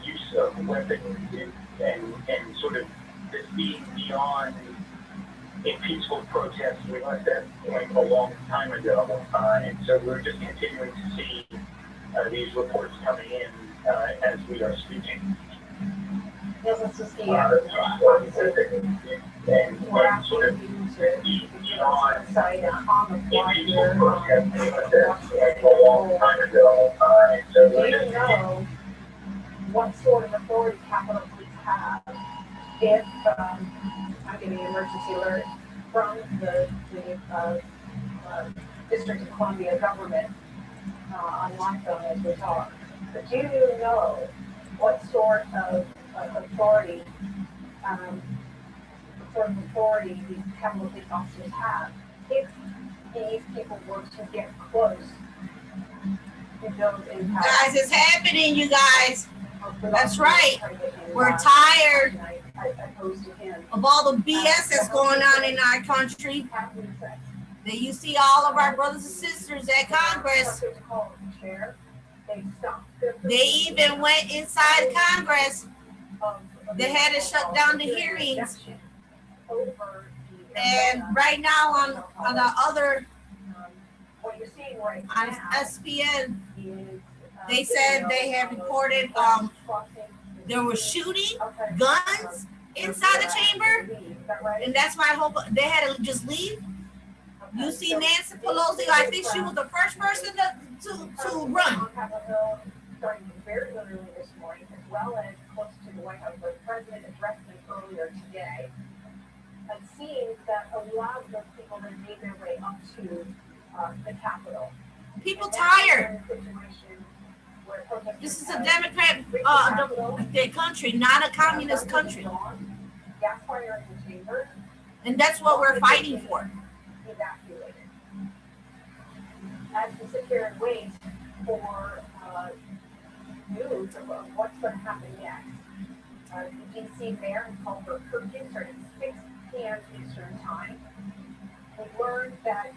use of weapons and sort of this being beyond a peaceful protest. We left that point a long time ago, and so we're just continuing to see these reports coming in as we are speaking. Yes, it's just the and sort of be beyond side on the a block peaceful here. protest. We left that point a long time ago, and so Do we're you just know what sort of authority Capitol Police have if I'm getting an emergency alert from the District of Columbia government on my phone as we talk? But do you know what um, sort of authority these Capitol Police officers have if these people were to get close to those impacted? Guys, it's happening, you guys. That's right. We're tired of all the BS that's going on in our country. That you see all of our brothers and sisters at Congress. They even went inside Congress. They had to shut down the hearings. And right now on the other, on SPN, they said they have reported there was shooting, guns inside the chamber, and that's why I hope they had to just leave. You see Nancy Pelosi, I think she was the first person to run. Starting very early this morning, as well as close to the White House, where the president addressed them earlier today. It seems that a lot of those people that made their way up to the Capitol. People tired. This is a Democrat country, not a communist country. Gas fire in the chamber. And that's what we're fighting for. Evacuated. As we sit here and wait for news of what's going to happen next, the DC mayor has called for curfew starting at 6 p.m. Eastern time. We've learned that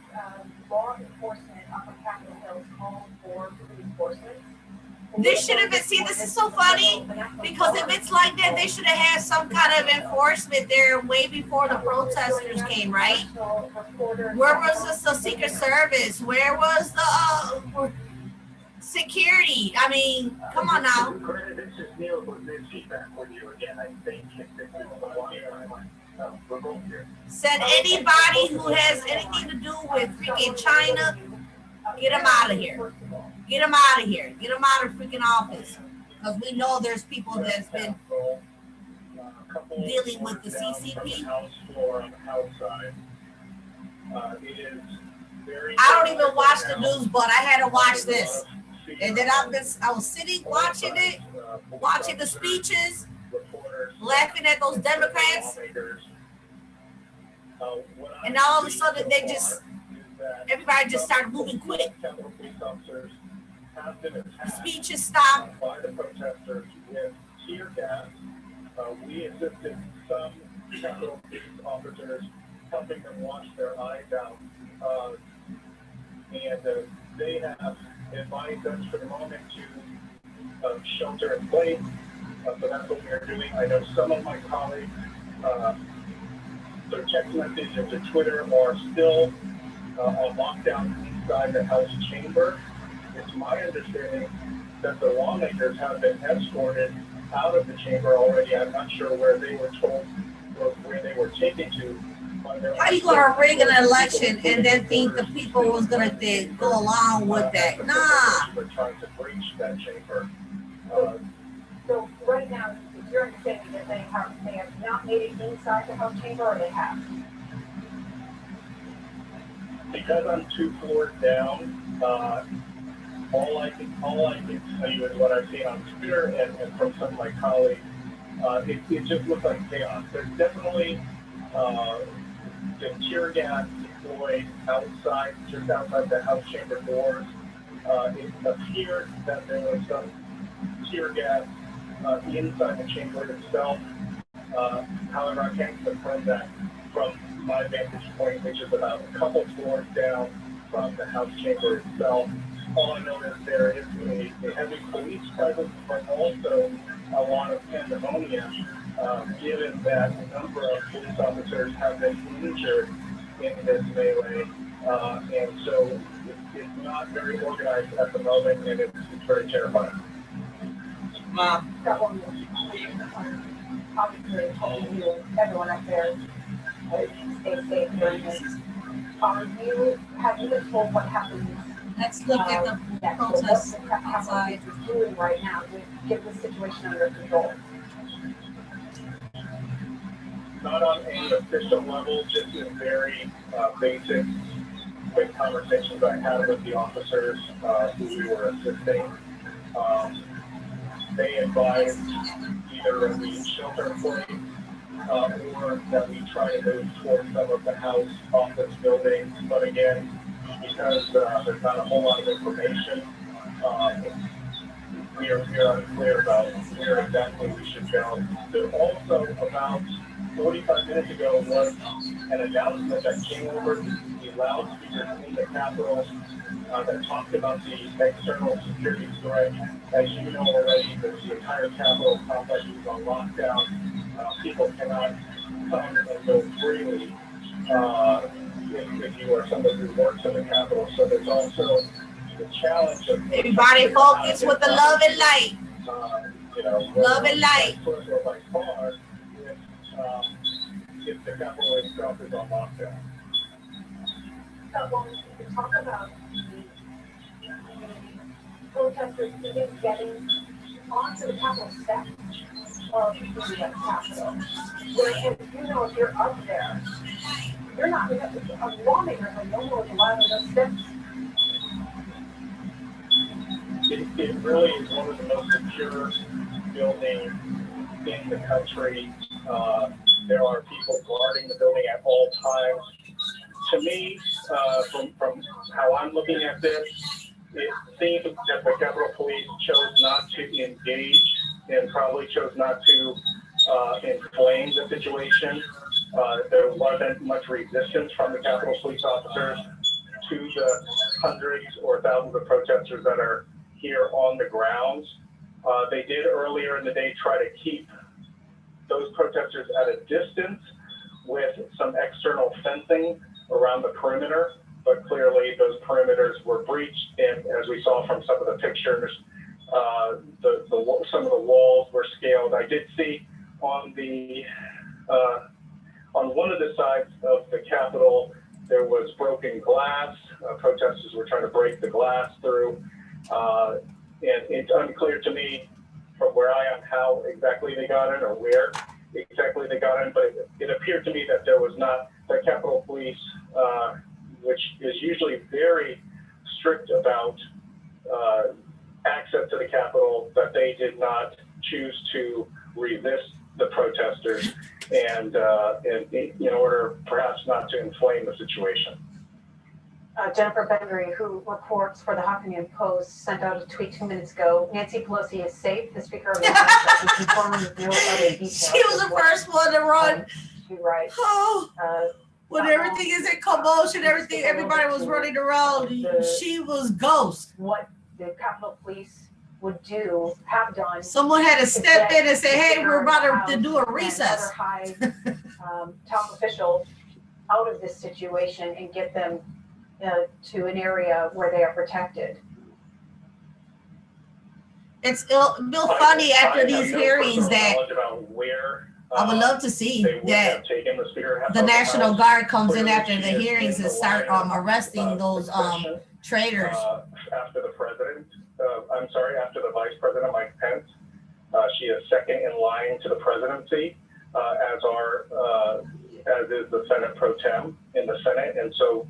law enforcement up on Capitol Hill is called for reinforcements. This should have been, see, this is so funny, because if it's like that, they should have had some kind of enforcement there way before the protesters came, right? Where was the Secret Service? Where was the security? I mean, come on now. This is Neil with this feedback with you again. I think this is we're both here. Said anybody who has anything to do with freaking China, get them out of here. Get them out of here. Get them out of freaking office. Because we know there's people that's been dealing with the CCP. I don't even watch the news, but I had to watch this. And then I was sitting watching it, watching the speeches, laughing at those Democrats. And all of a sudden everybody just started moving quick. The speeches stopped. By the protesters with tear gas. We assisted some Capitol Police officers, helping them wash their eyes out. And they have advised us for the moment to shelter in place. So that's what we are doing. I know some of my colleagues, their text messages to Twitter are still on lockdown inside the House chamber. It's my understanding that the lawmakers have been escorted out of the chamber already. I'm not sure where they were told or where they were taken to. How are you going to rig an election and then think the people was going to go along with that? Nah. We're trying to breach that chamber. So right now, is your understanding that they have not made it inside the House chamber, or they have? Because I'm 2 floors down, all I can tell you is what I've seen on Twitter and from some of my colleagues. It just looks like chaos. There's definitely the tear gas deployed outside, just outside the House chamber doors. It appears that there was some tear gas inside the chamber itself. However, I can't confirm that from my vantage point, which is about a couple floors down from the House chamber itself. all I know is there is a heavy police presence, but also a lot of pandemonium, given that a number of police officers have been injured in this melee. And so it's not very organized at the moment, and it's very terrifying. Wow. That one obviously hoping you, everyone up there, stay safe during this. Have you been told what happens? Let's look at the protests outside. What is doing right now to get the situation under control? Not on any official level, just in very basic, quick conversations I had with the officers who we were assisting. They advised either that we shelter in place or that we try to move towards some of the house office buildings. But again, because there's not a whole lot of information, we are unclear about where exactly we should go. There also, about 45 minutes ago, was an announcement that came over the loudspeakers in the Capitol that talked about the external security threat. As you know already, the entire Capitol complex is on lockdown. People cannot come and go freely if you are somebody who works in the Capitol. So there's also the challenge of everybody focus with the love and light. Love and light. By far, if the Capitol itself is on lockdown. When you talk about the protesters even getting onto the Capitol steps of the Capitol, where if you're up there, you're not, a lawmaker has no more allowed those steps. It really is one of the most secure buildings in the country. There are people guarding the building at all times. To me, from how I'm looking at this, it seems that the Capitol Police chose not to engage and probably chose not to inflame the situation. There wasn't much resistance from the Capitol Police officers to the hundreds or thousands of protesters that are here on the grounds. They did earlier in the day try to keep those protesters at a distance with some external fencing around the perimeter, but clearly those perimeters were breached, and as we saw from some of the pictures, some of the walls were scaled. I did see on one of the sides of the Capitol there was broken glass. Protesters were trying to break the glass through, and it's unclear to me from where I am how exactly they got in or where exactly they got in, but it appeared to me that there was not, the Capitol Police, which is usually very strict about access to the Capitol, that they did not choose to resist the protesters and in order perhaps not to inflame the situation. Jennifer Bendry, who reports for the Huffington Post, sent out a tweet 2 minutes ago. Nancy Pelosi is safe. The Speaker of the House is confirming with no other details. She was the first one to run. She writes. Oh, when everything is in commotion, everybody was running around. She was ghost. What the Capitol Police would do, have done. Someone had to step in and say, "Hey, we're about to do a recess." Other high top officials out of this situation and get them to an area where they are protected. It's real funny after these hearings that where, I would love to see that the National Guard comes in after the hearings and start arresting those traitors. After the president, after the Vice President Mike Pence, she is second in line to the presidency, as is the Senate Pro Tem in the Senate, and so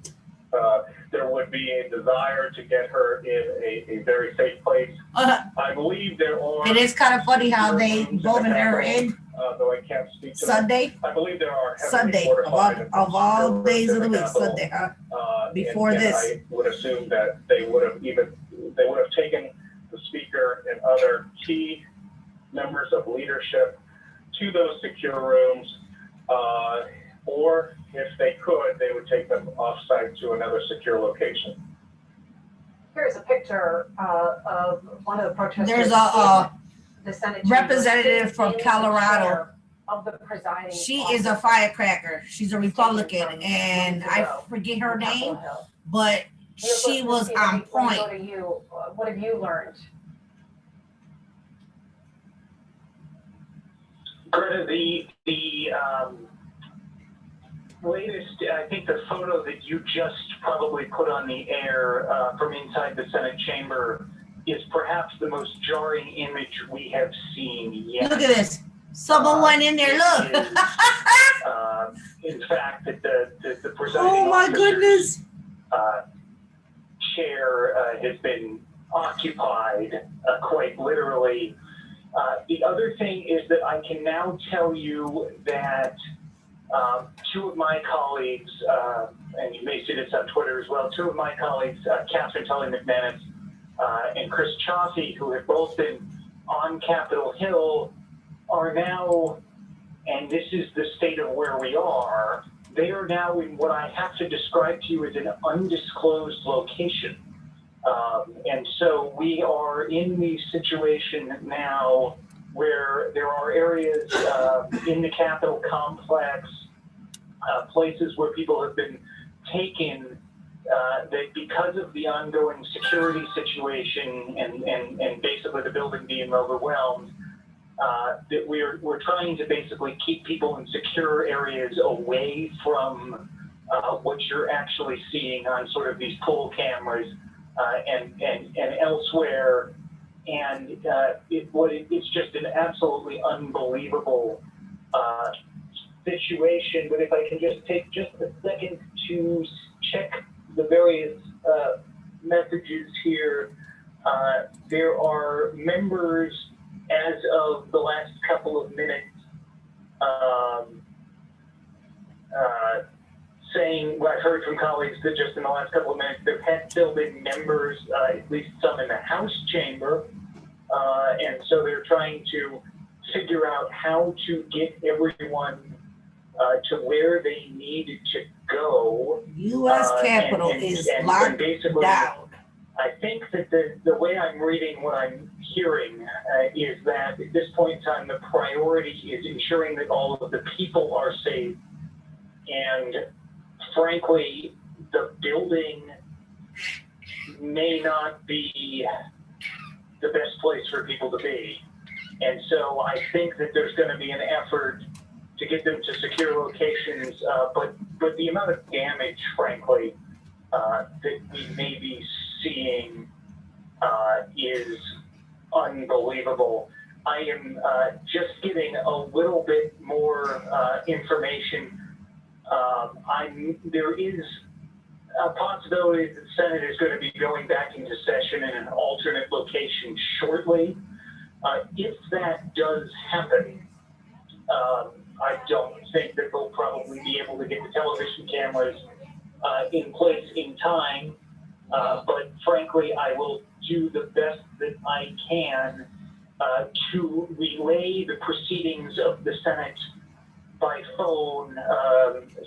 there would be a desire to get her in a very safe place. I believe there are. It is kind of funny how they voted her in. Though I can't speak to Sunday. I believe there are Sunday of all days of the week. Sunday, before and this. I would assume that they would have taken the speaker and other key members of leadership to those secure rooms, or if they could, they would take them off-site to another secure location. Here's a picture of one of the protesters. There's the Senate representative from Colorado. Of the presiding. She is a firecracker. She's a Republican, and I forget her name, but she was on point. Go to you. What have you learned? Greta, the latest, I think the photo that you just probably put on the air from inside the Senate chamber is perhaps the most jarring image we have seen yet. Look at this. Someone went in there. Look. In fact, that the presiding Oh my goodness. Chair has been occupied quite literally. The other thing is that I can now tell you that two of my colleagues, and you may see this on Twitter as well, two of my colleagues, Catherine Tully McManus and Chris Chaffee, who have both been on Capitol Hill, are now, and this is the state of where we are, they are now in what I have to describe to you as an undisclosed location. And so we are in the situation now where there are areas in the Capitol complex, places where people have been taken that because of the ongoing security situation and basically the building being overwhelmed, that we're trying to basically keep people in secure areas away from what you're actually seeing on sort of these poll cameras and elsewhere. And it's just an absolutely unbelievable situation. But if I can just take just a second to check the various messages here, there are members as of the last couple of minutes saying, what I've heard from colleagues that just in the last couple of minutes, there had still been members, at least some in the House chamber, and so they're trying to figure out how to get everyone to where they needed to go. U.S. Capitol is locked down. I think that the way I'm reading what I'm hearing is that at this point in time, the priority is ensuring that all of the people are safe. And frankly, the building may not be the best place for people to be. And so I think that there's going to be an effort to get them to secure locations, but the amount of damage, frankly, that we may be seeing is unbelievable. I am just getting a little bit more information. There is a possibility that the Senate is going to be going back into session in an alternate location shortly. If that does happen, I don't think that they'll probably be able to get the television cameras in place in time. But frankly, I will do the best that I can to relay the proceedings of the Senate by phone,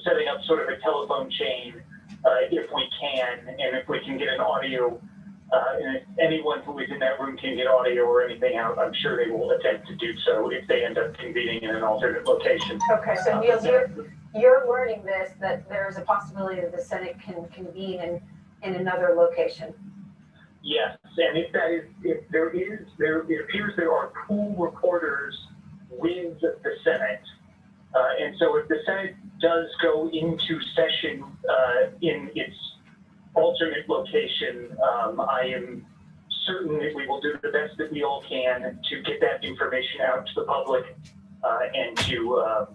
setting up sort of a telephone chain if we can, and if we can get an audio, and if anyone who is in that room can get audio or anything out, I'm sure they will attempt to do so if they end up convening in an alternate location. Okay, so Niels, you're learning this, that there's a possibility that the Senate can convene in another location. Yes, and it appears there are pool reporters with the Senate. And so if the Senate does go into session in its alternate location, I am certain that we will do the best that we all can to get that information out to the public and to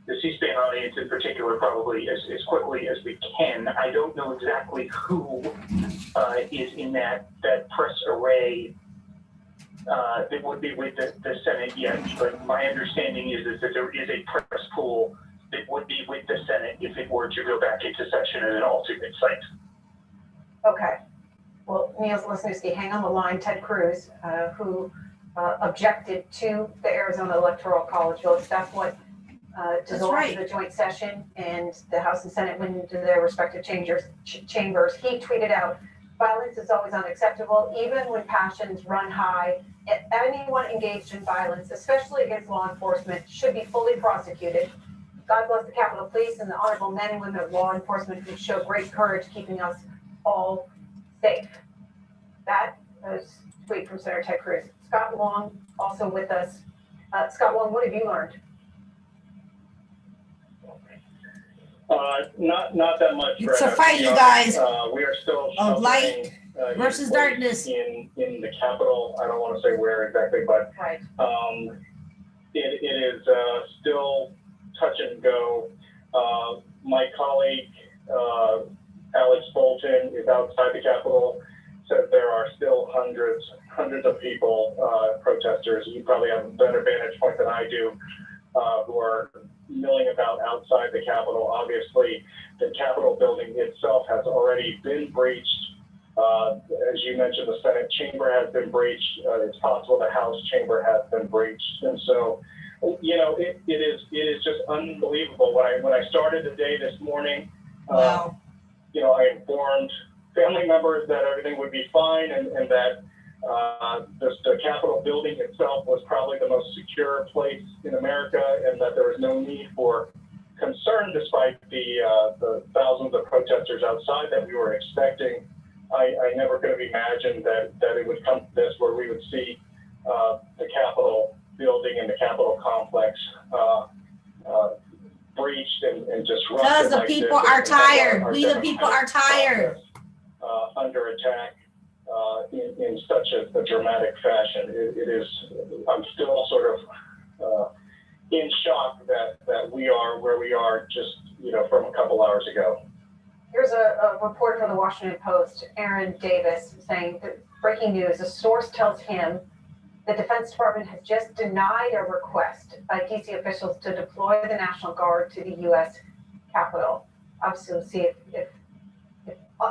the C-SPAN audience in particular, probably as quickly as we can. I don't know exactly who is in that press array that would be with the Senate yet, but my understanding is that there is a press pool that would be with the Senate if it were to go back into session in an alternate site. Okay. Well, Niels Lesniewski, hang on the line. Ted Cruz, who objected to the Arizona Electoral College votes. That's what dissolved the joint session, and the House and Senate went into their respective chambers. He tweeted out Violence is always unacceptable, even when passions run high. Anyone engaged in violence, especially against law enforcement, should be fully prosecuted. God bless the Capitol Police and the honorable men and women of law enforcement who show great courage keeping us all safe. That was a tweet from Senator Ted Cruz. Scott Long, also with us. Scott Long, what have you learned? Not that much. It's a fight, you guys. We are still of light versus darkness in the Capitol. I don't want to say where exactly, but right. It is still touch and go. My colleague Alex Bolton is outside the Capitol. Says there are still hundreds of people, protesters. You probably have a better vantage point than I do, who are milling about outside the Capitol. Obviously, the Capitol building itself has already been breached. As you mentioned, the Senate chamber has been breached. It's possible the House chamber has been breached. And so, it is just unbelievable. When I started the day this morning, wow. I informed family members that everything would be fine and that the Capitol building itself was probably the most secure place in America and that there was no need for concern despite the thousands of protesters outside that we were expecting. I never could have imagined that it would come to this where we would see the Capitol building and the Capitol complex breached and disrupted. Because the people are tired. We the people are tired. Under attack in such a dramatic fashion. It is, I'm still sort of in shock that we are where we are just, from a couple hours ago. Here's a report from the Washington Post, Aaron Davis, saying that breaking news, a source tells him the Defense Department has just denied a request by DC officials to deploy the National Guard to the U.S. Capitol. Obviously, we'll see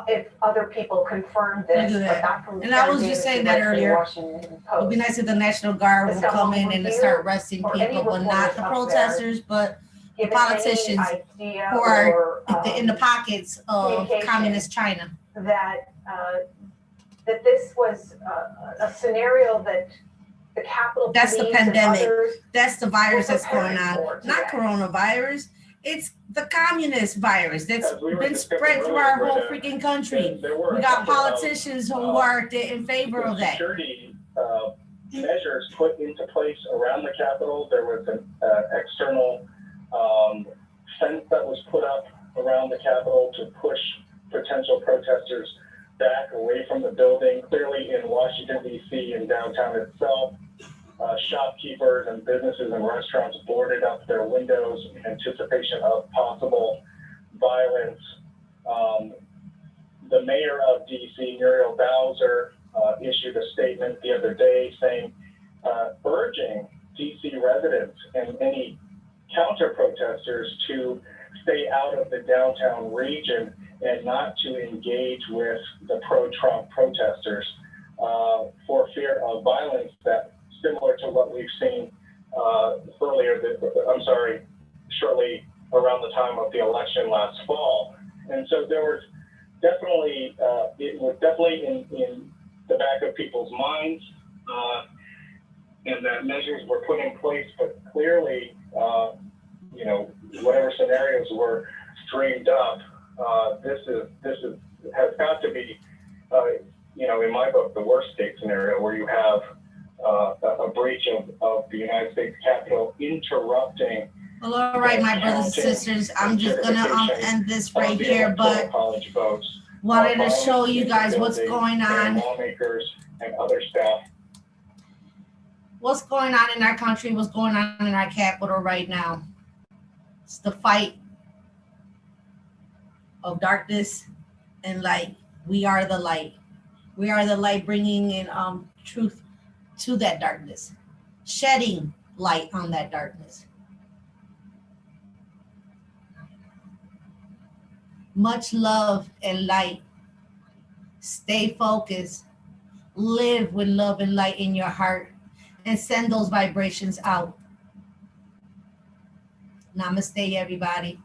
if other people confirm this. And I was just saying that earlier. It would be nice if the National Guard will come in and start arresting people, but not the protesters, but the politicians who are in the pockets of communist China. That this was a scenario that the Capitol That's the Police pandemic. Others, that's the virus that's going on. Not coronavirus. It's the communist virus that's been spread through our whole freaking country. We got politicians who are in favor of that. Security measures put into place around the Capitol. There was an external fence that was put up around the Capitol to push potential protesters back away from the building. Clearly in Washington, D.C. and downtown itself, shopkeepers and businesses and restaurants boarded up their windows in anticipation of possible violence. The mayor of D.C., Muriel Bowser, issued a statement the other day saying, urging D.C. residents and any counter-protesters to stay out of the downtown region and not to engage with the pro-Trump protesters for fear of violence that similar to what we've seen shortly around the time of the election last fall. And so there was definitely, it was definitely in the back of people's minds, and that measures were put in place, but clearly, whatever scenarios were streamed up, this has got to be, in my book, the worst case scenario where you have a breach of the United States Capitol interrupting. Well, all right, my brothers and sisters, I'm just gonna end this right here, but wanted to show you guys what's going on. Lawmakers and other staff. What's going on in our country? What's going on in our capital right now? It's the fight of darkness and light. We are the light. We are the light, bringing in truth to that darkness, shedding light on that darkness. Much love and light. Stay focused. Live with love and light in your heart and send those vibrations out. Namaste, everybody.